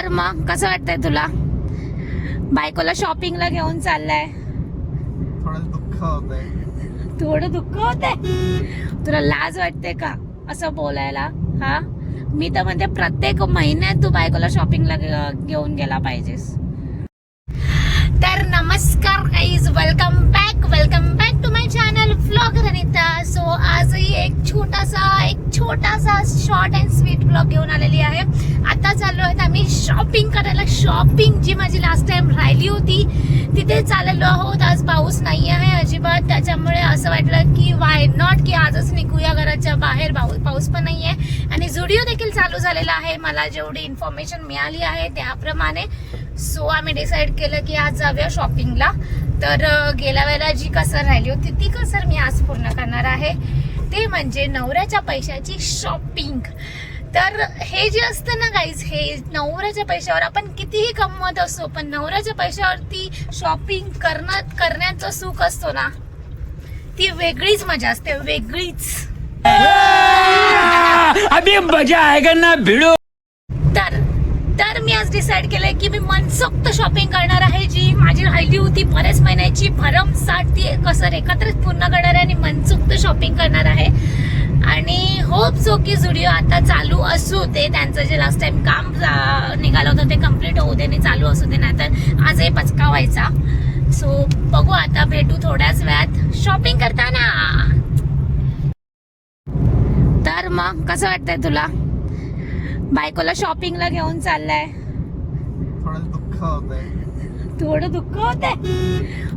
मग कसं वाटतंय तुला? बायकोला शॉपिंगला घेऊन चाललाय. थोडं दुःख होतंय. थोडं दुःख होतंय. तुला लाज वाटते का असं बोलायला? हा, मी तर म्हणते प्रत्येक महिन्यात तू बायकोला शॉपिंगला घेऊन गेला पाहिजेस. तर नमस्कार guys, welcome back to my channel vlogger Anita. So आजही एक छोटासा शॉर्ट अँड स्वीट व्लॉग घेऊन आलेली आहे. आता चाललो आहेत आम्ही शॉपिंग करायला. शॉपिंग जी माझी लास्ट टाइम राहिली होती तिथे चाललेलो आहोत. आज पाऊस नाही आहे अजिबात, त्याच्यामुळे असं वाटलं की वाय नॉट की आजच निघूया घराच्या बाहेर. पाऊस पण नाही आहे आणि झुडिओ देखील चालू झालेला आहे. मला जेवढी इन्फॉर्मेशन मिळाली आहे त्याप्रमाणे सो आम्ही डिसाईड केलं की आज जाऊया शॉपिंगला. तर गेल्या वेळेला जी कसर राहिली होती ती कसर मी आज पूर्ण करणार आहे, ते म्हणजे नवऱ्याच्या पैशाची शॉपिंग. तर हे जे असतं ना गाईज, हे नवऱ्याच्या पैशावर आपण कितीही कमवत असतो, पण नवऱ्याच्या पैशावरती शॉपिंग करण्याचं सुख असतो ना, ती वेगळीच मजा असते, वेगळीच. अभी मजा आएगा ना भिड़ो. तर मी आज डिसाईड केलंय की मी मनसोक्त शॉपिंग करणार आहे. जी माझी राहिली होती बरेच महिन्याची भरमसाठ, ती कसर एकत्रच पूर्ण करणार आहे आणि मनसोक्त शॉपिंग करणार आहे. आणि होप सो की झुडिओ आता चालू असू दे, त्यांचं जे लास्ट टाइम काम निघालं होतं ते कम्प्लीट होऊ दे आणि चालू असू दे, नाहीतर आजही पचकावायचा. सो बघू, आता भेटू थोड्याच वेळात शॉपिंग करताना. तर मग कसं वाटतंय तुला? बायकोला शॉपिंगला घेऊन चाललाय. थोडं दुःख होतंय. थोडं दुःख होतंय.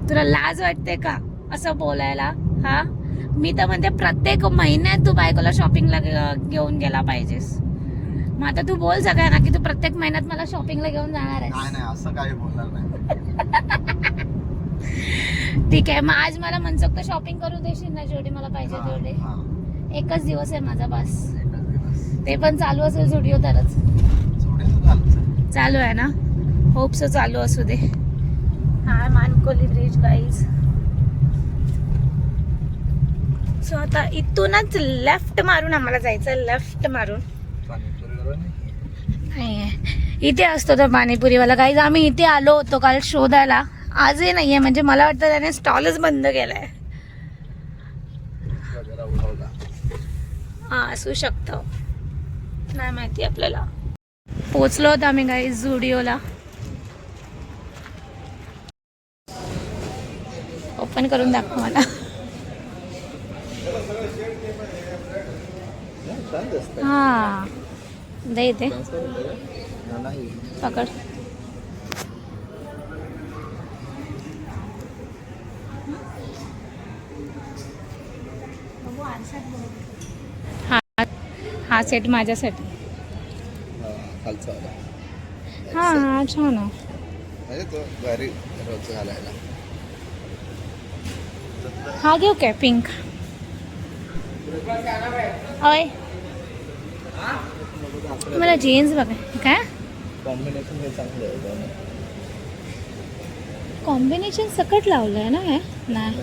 तुला लाज वाटते का असं बोलायला? हा, मी तर म्हणते प्रत्येक महिन्यात तू बायकोला शॉपिंगला घेऊन गेला पाहिजेस. मग आता तू बोल सगळ्यांना की तू प्रत्येक महिन्यात मला शॉपिंगला घेऊन जाणार आहेस. नाही असं काही बोलणार नाही. ठीक आहे, मग आज मला मनसोक्त शॉपिंग करू देशील ना, जेवढी मला पाहिजे तेवढे? एकच दिवस आहे माझा बस, ते पण चालू असेल झुडिओ तरच. चालू आहे ना, होप सो चालू असू दे. हा मानकोली ब्रिज गाईज. सो आता इथूनच लेफ्ट मारून आम्हाला जायचं, लेफ्ट मारून. नाही इथे असतो तो पाणीपुरीवाला गाईज. आम्ही इथे आलो होतो काल शोधायला, आजही नाहीये. म्हणजे मला वाटतं त्याने स्टॉलच बंद केलाय. हा असू शकतं, नाही माहिती आपल्याला. पोचलो होतो आम्ही गाईज झुडिओला. ओपन करून दाखव मला. हा दे इथे, पकड. हा सेट माझ्यासाठी. हा हा छान आहे. हा घेऊ काय पिंक? ओय मला जीन्स बघा. काय कॉम्बिनेशन सकट लावलंय ना हे? नाही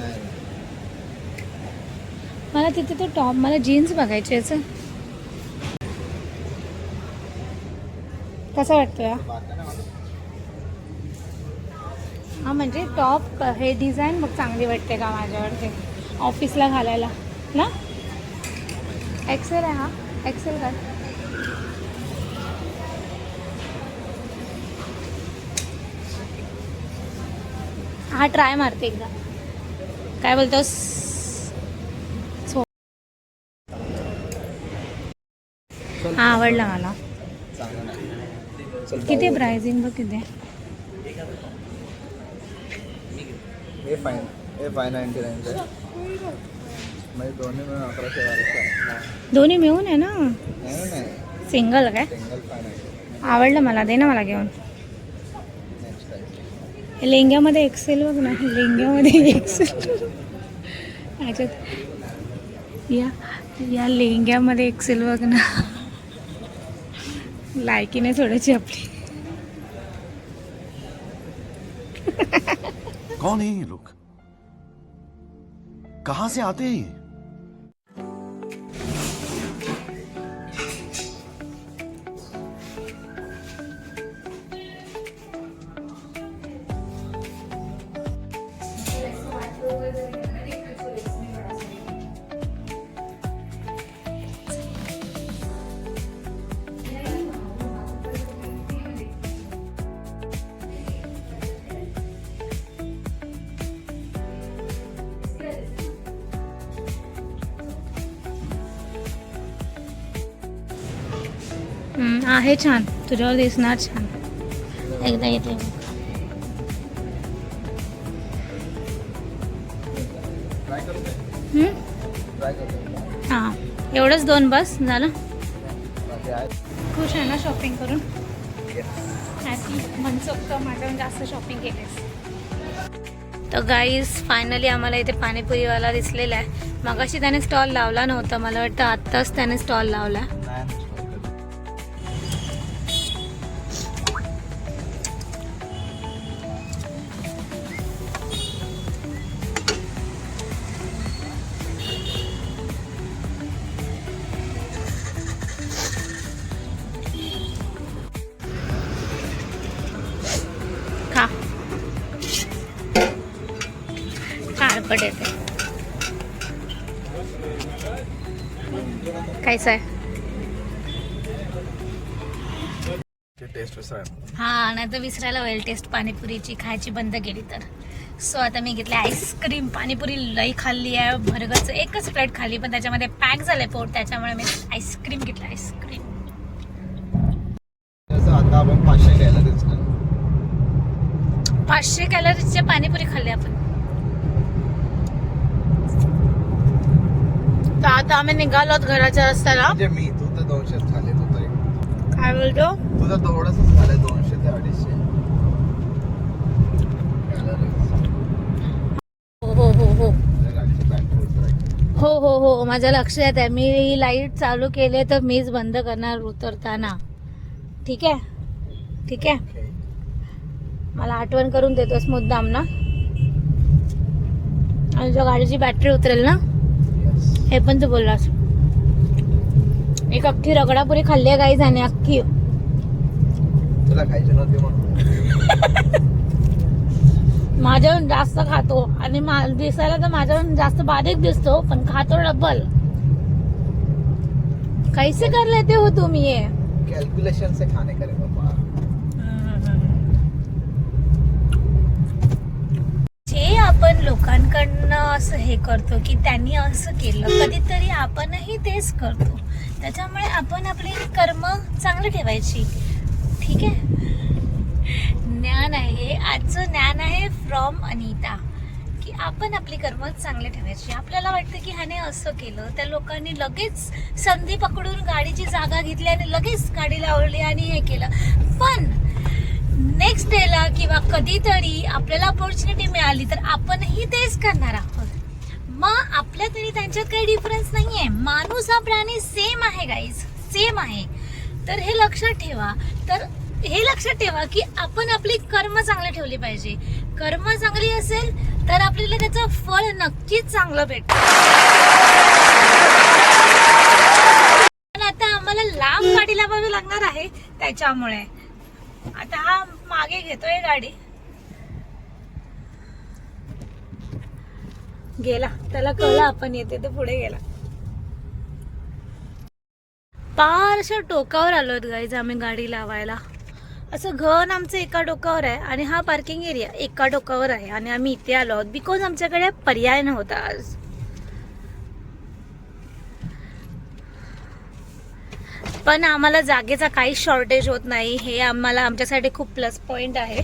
मला तिथे तो टॉप, मला जीन्स बघायची याचं. कसं वाटतोय हा? म्हणजे टॉप हे डिझाईन बघ चांगली वाटते का माझ्यावरती ऑफिसला घालायला ना? एक्सेल आहे हा, एक्सेल का? हा ट्राय मारते एकदा. काय बोलतोस? हा आवडला मला. किती प्राइसिंग बघ किती? हे 599 म्हणजे दोन्ही मिळून 1100. दोन्ही मिळून आहे ना? नाही सिंगल काय? सिंगल 599. आवडलं मला, दे ना मला घेऊन. लेंग्यामध्ये एक्सेल बघ ना, लेंग्यामध्ये एक्सेल. ह्याच्यात या लेंग्यामध्ये एक्सेल बघ ना. लायकी नाही सोडायची आपली. कौन है ये लोग? कहां से आते हैं ये? आहे छान, तुझ्यावर दिसणार छान. एकदा येते. ट्राय करू दे. ट्राय करतो. हां, एवढंच 2 बस झालं. बाकी आहे. खुश आहे ना शॉपिंग करून? Yes. हॅपी मनसोक्त माझ्याहून जास्त शॉपिंग केलीस. तर गाईज फायनली आम्हाला इथे पाणीपुरीवाला दिसलेला आहे. मगाशी त्याने स्टॉल लावला नव्हता, मला वाटतं आत्ताच त्याने स्टॉल लावला. नाही. खा, खारपट येते. कायचं आहे? टेस्ट विसराय. हा, नाही तर विसरायला होईल टेस्ट पाणीपुरीची खायची बंद केली तर. सो आता मी घेतले आईस्क्रीम. पाणीपुरी लई खाल्ली आहे, भरगच एकच प्लेट खाल्ली, पण त्याच्यामध्ये पॅक झालंय पोट, त्याच्यामुळे मी आईस्क्रीम घेतलं. आईस्क्रीम आता आपण 500 कॅलरीज खाल्ले. 500 कॅलरीजचे पाणीपुरी खाल्ली आपण. तर आता आम्ही निघालोत घराच्या रस्त्याला. म्हणजे मी तू तर 200 खाल्ले. तू तर काय बोलतो? तुझं थोडंसंच झालंय. 200 ते 250 कॅलरीज. हो हो हो हो गाडीची बॅटरी उतरायची. हो हो हो, माझ्या लक्षात आहे. मी लाईट चालू केले तर मीच बंद करणार उतरताना. ठीक आहे, ठीक आहे. Okay. मला आठवण करून देतोस मुद्दाम ना. आणि तुझ्या गाडीची बॅटरी उतरेल ना, Yes. हे पण तू बोललास. एक अख्खी रगडापुरी खाल्ली आहे गाई झाली अख्खी. तुला खायची नव्हती म्हणून. माझ्याहून जास्त खातो आणि दिसायला तर माझ्याहून जास्त बारीक दिसतो, पण खातो डबल. कैसे कर लेते हो तुम ये? कैलकुलेशन से खाने करे बाबा. जे आपण लोकांकडनं असं हे करतो की त्यांनी असं केलं, कधीतरी आपणही तेच करतो. त्याच्यामुळे आपण आपली कर्म चांगली ठेवायची. ठीक आहे. ज्ञान आहे, आजचं ज्ञान आहे फ्रॉम अनिता, की आपण आपली कर्म चांगली ठेवायची. आपल्याला वाटतं की ह्याने असं केलं, त्या लोकांनी लगेच संधी पकडून गाडीची जागा घेतली आणि लगेच गाडी लावली आणि हे केलं. पण नेक्स्ट डेला किंवा कधीतरी आपल्याला ऑपॉर्च्युनिटी मिळाली तर आपणही तेच करणार आहोत. मग आपल्या तरी त्यांच्यात काही डिफरन्स नाहीये. माणूस हा प्राणी सेम आहे गाईज, सेम आहे. तर हे लक्षात ठेवा. तर हे लक्षात ठेवा की आपण आपली कर्म चांगली ठेवली पाहिजे. कर्म चांगली असेल तर आपल्याला त्याचं फळ नक्कीच चांगलं भेटतं. पण आता आम्हाला लांब गाडी लावावी लागणार आहे, त्याच्यामुळे आता हा मागे घेतोय गाडी. गेला, त्याला कळलं आपण येते तर पुढे गेला. पार अशा टोकावर आलोत गाईज आम्ही गाडी लावायला. असं घर आमचं एका टोकावर आहे आणि हा पार्किंग एरिया एका टोकावर आहे आणि आम्ही इथे आलो आहोत बिकॉज आमच्याकडे पर्याय नव्हता आज. पण आम्हाला जागेचा काही शॉर्टेज होत नाही, हे आम्हाला आमच्यासाठी खूप प्लस पॉइंट आहे.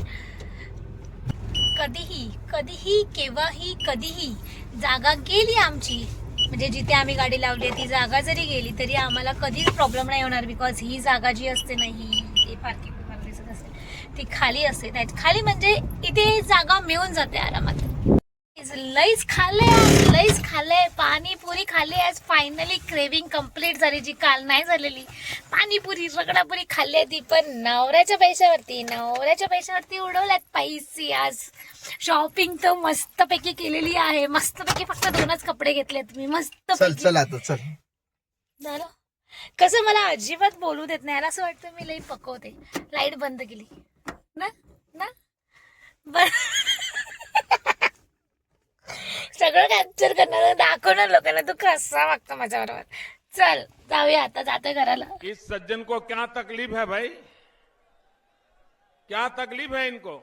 कधीही कधीही केव्हाही कधीही जागा गेली आमची, म्हणजे जिथे आम्ही गाडी लावली ती जागा जरी गेली तरी आम्हाला कधीच प्रॉब्लेम नाही होणार. बिकॉज ही जागा जी असते ना, ही पार्किंग दिसत असेल ती खाली असते. त्या खाली म्हणजे इथे जागा मिळून जाते आरामात. लईच खाल्लंय पाणीपुरी खाल्ली. आज फायनली क्रेविंग कम्प्लीट झाली, जी काल नाही झालेली. पाणीपुरी रगडापुरी खाल्ली ती पण नवऱ्याच्या पैशावरती उडवल्यात पैसे. आज शॉपिंग तर मस्तपैकी केलेली आहे. मस्तपैकी फक्त 2च कपडे घेतलेत मी. मस्त चल आता चल झालं. कसं मला अजिबात बोलू देत नाही, असं वाटतं मी लई पकवते. लाईट बंद केली ना ना सगळं कॅप्चर करणार, दाखवणार लोकांना तू कसा वागतो माझ्याबरोबर. चल जाऊया आता, जाते घराला. इस सज्जन को क्या तकलीफ है भाई, क्या तकलीफ है इनको.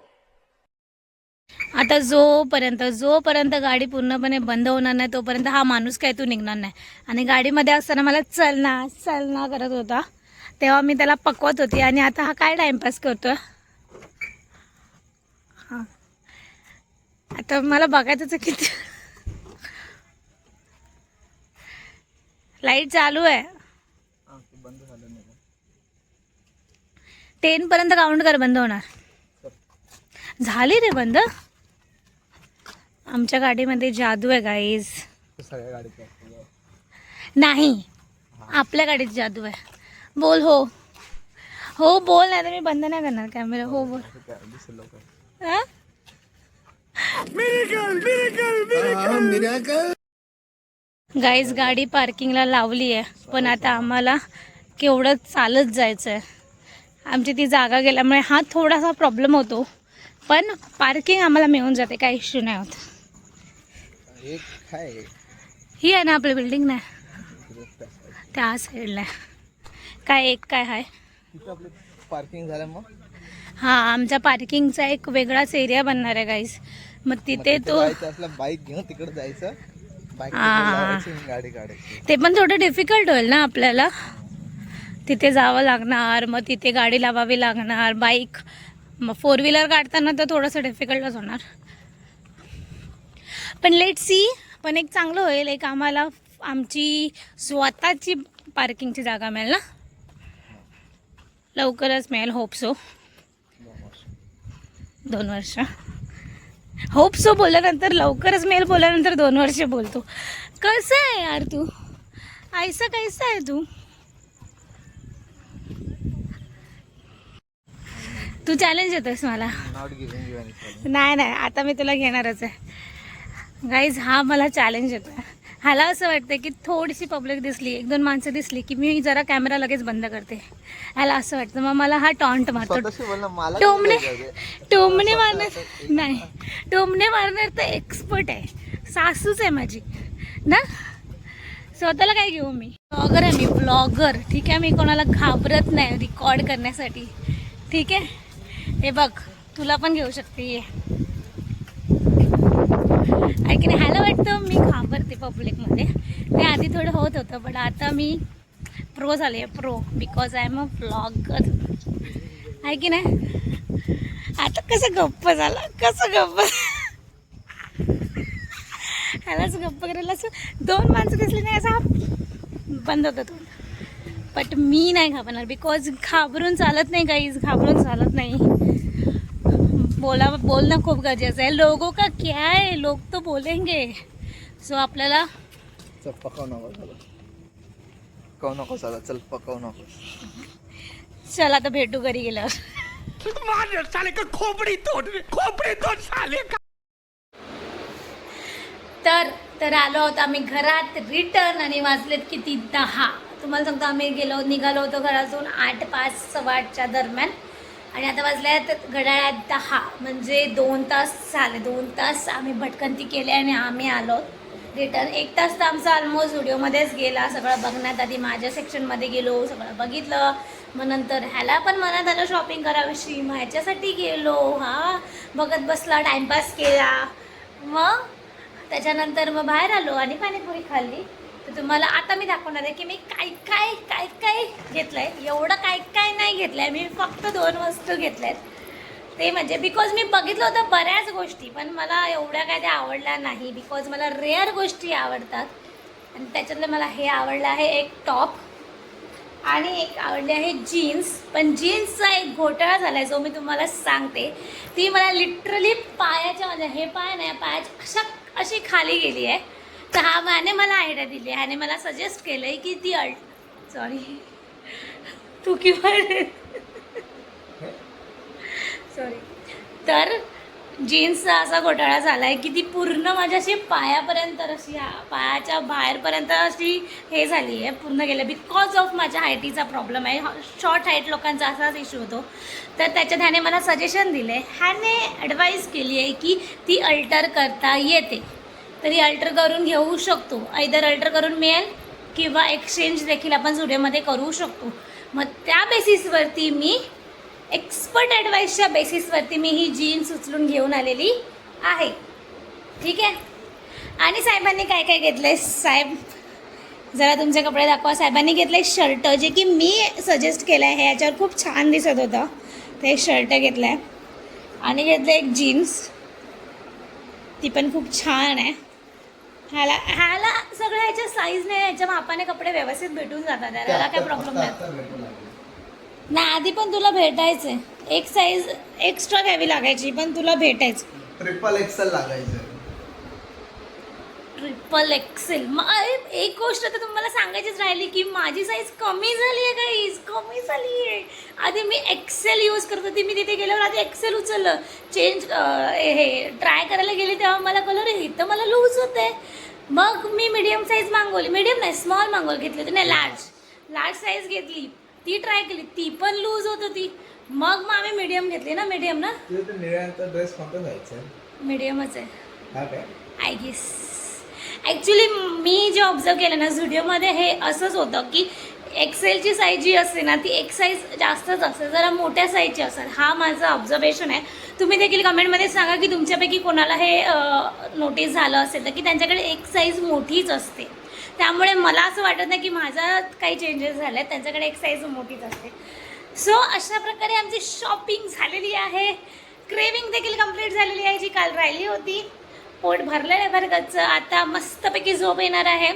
आता जोपर्यंत गाडी पूर्णपणे बंद होणार नाही तोपर्यंत हा माणूस काय तू निघणार नाही. आणि गाडीमध्ये असताना मला चल ना करत होता, तेव्हा मी त्याला पकवत होती आणि आता हा काय टाइमपास करतोय. हा आता मला बघायचं किती लाईट चालू आहे. बंद झालं नाही 10 पर्यंत काउंट कर, बंद होणार. झाली रे बंद. आमच्या गाडीमध्ये जादू आहे गाईज. सगळ्या गाडीत नाही, आपल्या गाडीत जादू आहे. बोल हो हो बोल, नाही तर मी बंद नाही करणार कॅमेरा. हो बोल. हा? गाईज गाडी पार्किंगला लावली आहे, पण आता आम्हाला केवढं चालत जायचं आहे. आमची ती जागा गेल्यामुळे हा थोडासा प्रॉब्लेम होतो, पण पार्किंग आम्हाला मिळून जाते, काही इश्यू नाही होत. एक काय ही आहे ना आपली बिल्डिंग, नाही त्या साईडला आहे. काय एक काय आहे तिथं आपलं पार्किंग झालं मग. हा, आमच्या पार्किंगचा एक वेगळाच एरिया बनणार आहे गाईज. मग तिथे तो आपला बाईक घेऊन तिकडे जायचं, बाईक हा. गाडी काढायची. ते पण थोडं डिफिकल्ट होईल ना आपल्याला. तिथे जावं लागणार, मग तिथे गाडी लावावी लागणार. बाईक मग 4 व्हीलर काढताना तर थोडंसं डिफिकल्टच होणार. पण लेट सी. पण एक चांगलं होईल, एक आम्हाला आमची स्वतःची पार्किंगची जागा मिळेल ना, लवकरच मिळेल. Hope so. 2 वर्ष. होप सो बोलल्यानंतर लवकरच मिळेल, बोलल्यानंतर 2 वर्ष बोलतो. कसं आहे यार तू, ऐसा कैसा आहे तू. तू चॅलेंज येतोस मला. Not giving you any. नाही नाही, आता मी तुला घेणारच आहे. गाईज हा मला चॅलेंज येतो आहे. ह्याला असं वाटतं की थोडीशी पब्लिक दिसली, 1-2 माणसं दिसली की मी जरा कॅमेरा लगेच बंद करते. ह्याला असं वाटतं, मग मला हा टॉन्ट मारतो. स्वतःशी बोल ना, मला टोमणे मारणार नाही, टोमणे मारणार तर एक्सपर्ट आहे, सासूच आहे माझी ना. स्वतःला काय घेऊ मी. ब्लॉगर आहे मी, ब्लॉगर. ठीक आहे, मी कोणाला घाबरत नाही रेकॉर्ड करण्यासाठी. ठीक आहे, हे बघ तुला पण घेऊ शकते आहे की नाही. ह्याला वाटतं मी घाबरते पब्लिकमध्ये. ते आधी थोडं होत होतं, पण आता मी प्रो झाले आहे, pro, because I am a blogger आहे की नाही. आता कसं गप्प झाला, कसं गप्प. ह्यालाच गप्प करायला असं 2 माणसं दिसली नाही असा बंद होता तो. बट मी नाही घाबरणार, बिकॉज घाबरून चालत नाही गाईज, घाबरून चालत नाही. बोलणं खूप गरजेचं आहे. लोगों का क्या है, लोग तो बोलेंगे. सो आपल्याला चल पकव नको चला, चल पकव नको. चल आता भेटू घरी गेल्यावर. साले का खोपड़ी तोड़ साले का. तर आलो होतो आम्ही घरात रिटर्न आणि वाजलेत किती 10. तुम्हाला सांगतो, आम्ही निघालो होतो घरातून 8:05, 8:15च्या दरम्यान, आणि आता वाजल्यात घड्याळात 10, म्हणजे 2 तास झाले. 2 तास आम्ही भटकंती केली आणि आम्ही आलो रिटर्न. 1 तास तर आमचा ऑलमोस्ट व्हिडिओमध्येच गेला, सगळं बघण्यात. आधी माझ्या सेक्शनमध्ये गेलो, सगळं बघितलं. मग नंतर ह्याला पण मनात आलं शॉपिंग करावीशी, मग ह्याच्यासाठी गेलो. हा, बघत बसला, टाईमपास केला. मग त्याच्यानंतर मग बाहेर आलो आणि पाणीपुरी खाल्ली. तर तुम्हाला आता मी दाखवणार आहे की मी काय काय घेतलं आहे. एवढं काय नाही घेतलं आहे मी, फक्त 2 वस्तू घेतल्या आहेत. ते म्हणजे बिकॉज मी बघितलं होतं बऱ्याच गोष्टी, पण मला एवढ्या काय त्या आवडल्या नाही, बिकॉज मला रेअर गोष्टी आवडतात. आणि त्याच्यातलं मला हे आवडलं आहे, एक टॉप, आणि एक आवडली आहे जीन्स. पण जीन्सचा एक घोटाळा झाला आहे, जो मी तुम्हाला सांगते. ती मला लिटरली पायाच्या, म्हणजे हे पाय नाही, पायाच्या अशी खाली गेली आहे. तर ह्याने मला आयडिया दिली, ह्याने मला सजेस्ट केलं आहे की ती सॉरी तू किंवा सॉरी. तर जीन्सचा असा घोटाळा झाला आहे की ती पूर्ण माझ्याशी पायापर्यंत, अशी पायाच्या बाहेरपर्यंत अशी हे झाली आहे, पूर्ण गेलं. बिकॉज ऑफ माझ्या हायटीचा प्रॉब्लेम आहे, शॉर्ट हाईट लोकांचा असाच इश्यू होतो. तर त्याच्यात ह्याने मला सजेशन दिलं आहे, ह्याने ॲडवाईस केली आहे की ती अल्टर करता येते, तरी अल्टर करून घेऊ शकतो. आयदर अल्टर करून मिळेल किंवा एक्सचेंज देखील आपण स्टुडिओमध्ये करू शकतो. मग त्या बेसिसवरती मी, एक्सपर्ट ॲडवाईसच्या बेसिसवरती मी ही जीन्स उचलून घेऊन आलेली आहे. ठीक आहे. आणि साहेबांनी काय काय घेतलं आहे, साहेब जरा तुमचे कपडे दाखवा. साहेबांनी घेतले शर्ट, जे की मी सजेस्ट केलं आहे, हे याच्यावर खूप छान दिसत होतं, ते एक शर्ट घेतलं आहे. आणि घेतलं एक जीन्स, ती पण खूप छान आहे. ह्याला सगळ्या ह्याच्या साईजने, ह्याच्या मापाने कपडे व्यवस्थित भेटून जातात, त्याला काय प्रॉब्लेम नाही. नाही, आधी पण तुला भेटायचं, एक साईज एक्स्ट्रा घ्यावी लागायची, पण तुला भेटायचं. ट्रिपल एक्सेल लागायचं. Triple XL. मग एक गोष्ट तर तुम्हाला सांगायचीच राहिली की माझी साईज कमी झाली आहे गाईज, कमी झाली आहे. आधी मी एक्सेल यूज करत होती, मी तिथे गेल्यावर आधी एक्सेल उचललं, चेंज हे ट्राय करायला गेली तेव्हा मला कलर इथं मला लूज होते. मग मी मीडियम साईज मागवली, मीडियम नाही स्मॉल घेतली होती, नाही लार्ज साईज घेतली, ती ट्राय केली, ती पण लूज होत होती. मग आम्ही मीडियम घेतली ना, मीडियम ना, ड्रेस कोणता जायचा? मीडियमच आहे हा काय? I guess. ॲक्च्युली मी जे ऑब्झर्व केलं ना झुडिओमध्ये, हे असंच होतं की एक्सेलची साईज जी असते ना, ती एक साईज जास्तच असते, जरा मोठ्या साईजची असेल. हा माझं ऑब्झर्वेशन आहे. तुम्ही देखील कमेंटमध्ये सांगा की तुमच्यापैकी कोणाला हे नोटीस झालं असेल तर, की त्यांच्याकडे एक साईज मोठीच असते. त्यामुळे मला असं वाटत नाही की माझा काही चेंजेस झाले आहेत, त्यांच्याकडे एक साईज मोठीच असते. सो अशा प्रकारे आमची शॉपिंग झालेली आहे. क्रेविंग देखील कंप्लीट झालेली आहे, जी काल राहिली होती. पोट भरलेलं आहे बरं गच्च. आता मस्तपैकी झोप येणार आहे.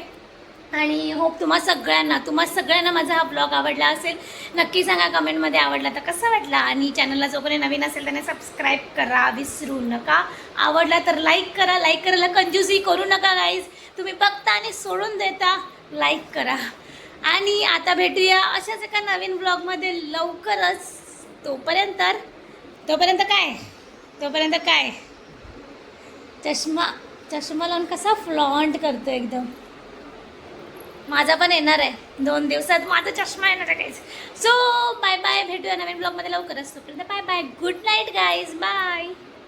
आणि होप तुम्हा सगळ्यांना माझा हा ब्लॉग आवडला असेल. नक्की सांगा कमेंटमध्ये आवडला तर कसा वाटला. आणि चॅनलला जो कोणी नवीन असेल त्याने सबस्क्राईब करा विसरू नका. आवडला तर लाईक करा, लाईक करायला कंजूसी करू नका गाईज. तुम्ही बघता आणि सोडून देता, लाईक करा. आणि आता भेटूया अशाच एका नवीन ब्लॉगमध्ये लवकरच. तोपर्यंत काय चष्मा लावून कसा फ्लॉन्ट करतो एकदम. माझा पण येणार आहे 2 दिवसात, माझा चष्मा येणार आहे गाईज. सो बाय बाय, भेटूया नवीन ब्लॉगमध्ये लवकरच. तोपर्यंत bye bye, good night guys, bye.